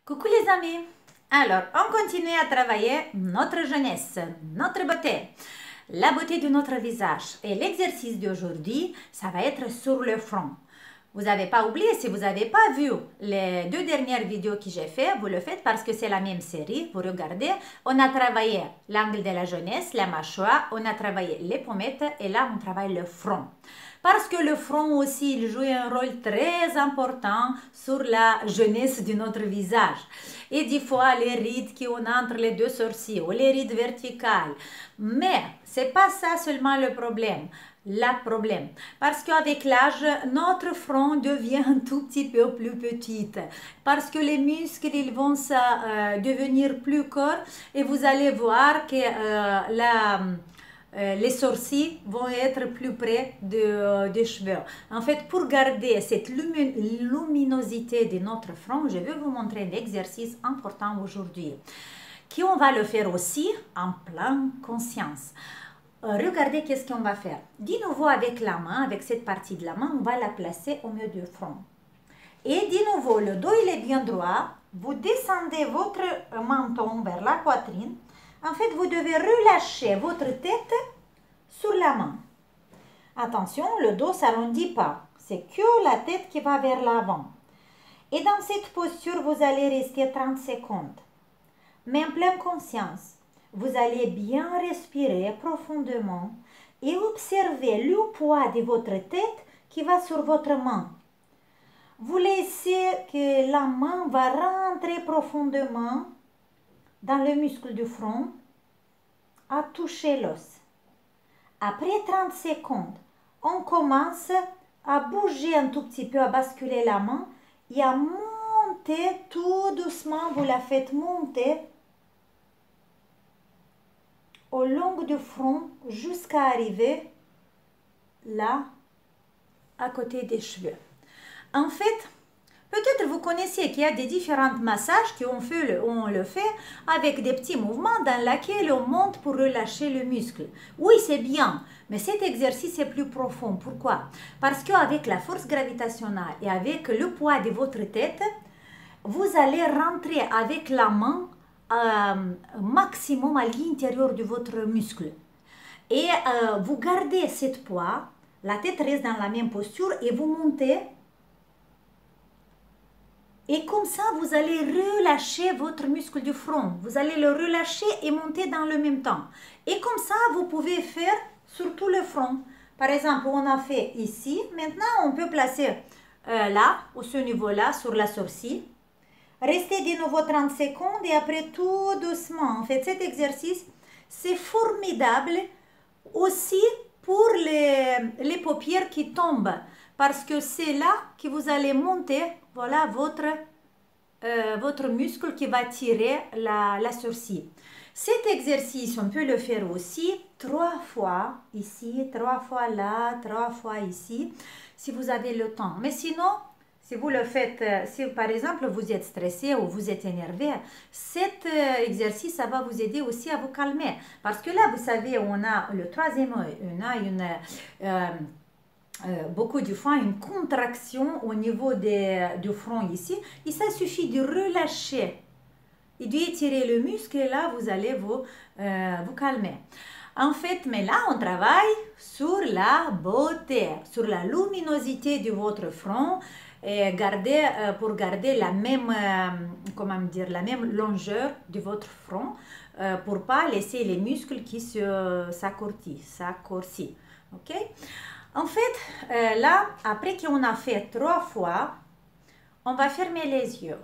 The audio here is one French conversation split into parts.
Coucou les amis! Alors, on continue à travailler notre jeunesse, notre beauté, la beauté de notre visage. Et l'exercice d'aujourd'hui, ça va être sur le front. Vous n'avez pas oublié, si vous n'avez pas vu les deux dernières vidéos que j'ai fait, vous le faites parce que c'est la même série. Vous regardez, on a travaillé l'angle de la jeunesse, la mâchoire, on a travaillé les pommettes et là on travaille le front. Parce que le front aussi, il joue un rôle très important sur la jeunesse de notre visage. Et des fois, les rides qu'on a entre les deux sourcils ou les rides verticales. Mais c'est pas ça seulement le problème. Problème. Parce qu'avec l'âge, notre front devient un tout petit peu plus petite. Parce que les muscles, ils vont devenir plus courts et vous allez voir que les sourcils vont être plus près des cheveux. En fait, pour garder cette luminosité de notre front, je vais vous montrer un exercice important aujourd'hui, qu'on va le faire aussi en pleine conscience. Regardez qu'est-ce qu'on va faire. De nouveau avec la main, avec cette partie de la main, on va la placer au milieu du front. Et de nouveau, le dos il est bien droit. Vous descendez votre menton vers la poitrine. En fait, vous devez relâcher votre tête sur la main. Attention, le dos ne s'arrondit pas. C'est que la tête qui va vers l'avant. Et dans cette posture, vous allez rester 30 secondes. Mais en pleine conscience, vous allez bien respirer profondément et observer le poids de votre tête qui va sur votre main. Vous laissez que la main va rentrer profondément dans le muscle du front, à toucher l'os. Après 30 secondes, on commence à bouger un tout petit peu, à basculer la main et à monter tout doucement. Vous la faites monter au long du front jusqu'à arriver là, à côté des cheveux. En fait, peut-être vous connaissez qu'il y a des différents massages on le fait avec des petits mouvements dans lesquels on monte pour relâcher le muscle. Oui, c'est bien, mais cet exercice est plus profond. Pourquoi? Parce qu'avec la force gravitationnelle et avec le poids de votre tête, vous allez rentrer avec la main maximum à l'intérieur de votre muscle. Et vous gardez cette poids, la tête reste dans la même posture et vous montez. Et comme ça, vous allez relâcher votre muscle du front. Vous allez le relâcher et monter dans le même temps. Et comme ça, vous pouvez faire sur tout le front. Par exemple, on a fait ici. Maintenant, on peut placer là, au ce niveau-là, sur la sourcil. Restez de nouveau 30 secondes et après tout doucement. En fait, cet exercice, c'est formidable aussi pour les paupières qui tombent. Parce que c'est là que vous allez monter, voilà, votre muscle qui va tirer la sourcil. Cet exercice, on peut le faire aussi 3 fois ici, 3 fois là, 3 fois ici, si vous avez le temps. Mais sinon, si vous le faites, si par exemple vous êtes stressé ou vous êtes énervé, cet exercice, ça va vous aider aussi à vous calmer. Parce que là, vous savez, on a le troisième œil, on a beaucoup de fois une contraction au niveau du front ici. Et ça suffit de relâcher et d'étirer le muscle et là, vous allez vous calmer. En fait, mais là, on travaille sur la beauté, sur la luminosité de votre front et pour garder la même, la même longueur de votre front pour pas laisser les muscles qui s'accourcissent. Ok? En fait, là, après qu'on a fait 3 fois, on va fermer les yeux.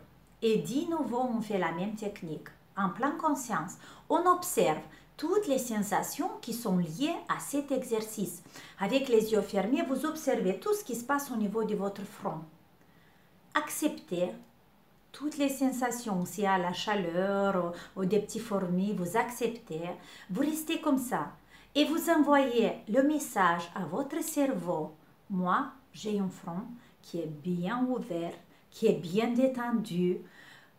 Et de nouveau, on fait la même technique. En pleine conscience, on observe toutes les sensations qui sont liées à cet exercice. Avec les yeux fermés, vous observez tout ce qui se passe au niveau de votre front. Acceptez toutes les sensations, s'il y a la chaleur ou des petits fourmis, vous acceptez. Vous restez comme ça. Et vous envoyez le message à votre cerveau. Moi, j'ai un front qui est bien ouvert, qui est bien détendu.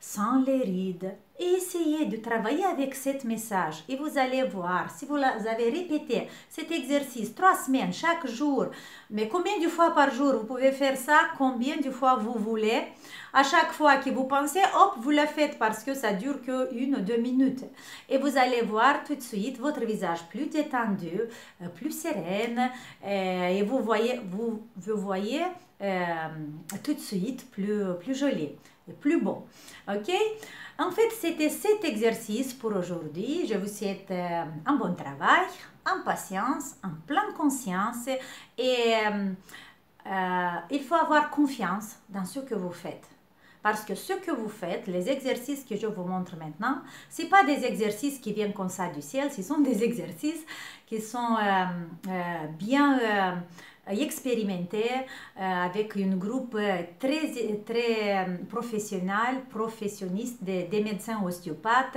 sans les rides. Et essayez de travailler avec ce message et vous allez voir, si vous avez répété cet exercice 3 semaines, chaque jour, mais combien de fois par jour vous pouvez faire ça, combien de fois vous voulez, à chaque fois que vous pensez, hop, vous le faites parce que ça dure que 1 ou 2 minutes. Et vous allez voir tout de suite votre visage plus détendu, plus sereine, et vous voyez tout de suite plus joli, plus beau. Ok? En fait, c'était cet exercice pour aujourd'hui. Je vous souhaite un bon travail, en patience, en pleine conscience et il faut avoir confiance dans ce que vous faites. Parce que ce que vous faites, les exercices que je vous montre maintenant, ce pas des exercices qui viennent comme ça du ciel, ce sont des exercices qui sont bien expérimentés avec un groupe très professionniste des médecins ostéopathes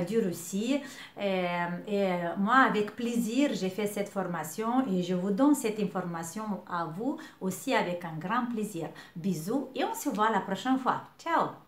du Russie. Et moi, avec plaisir, j'ai fait cette formation et je vous donne cette information à vous aussi avec un grand plaisir. Bisous et on se voit la prochaine fois. Ciao!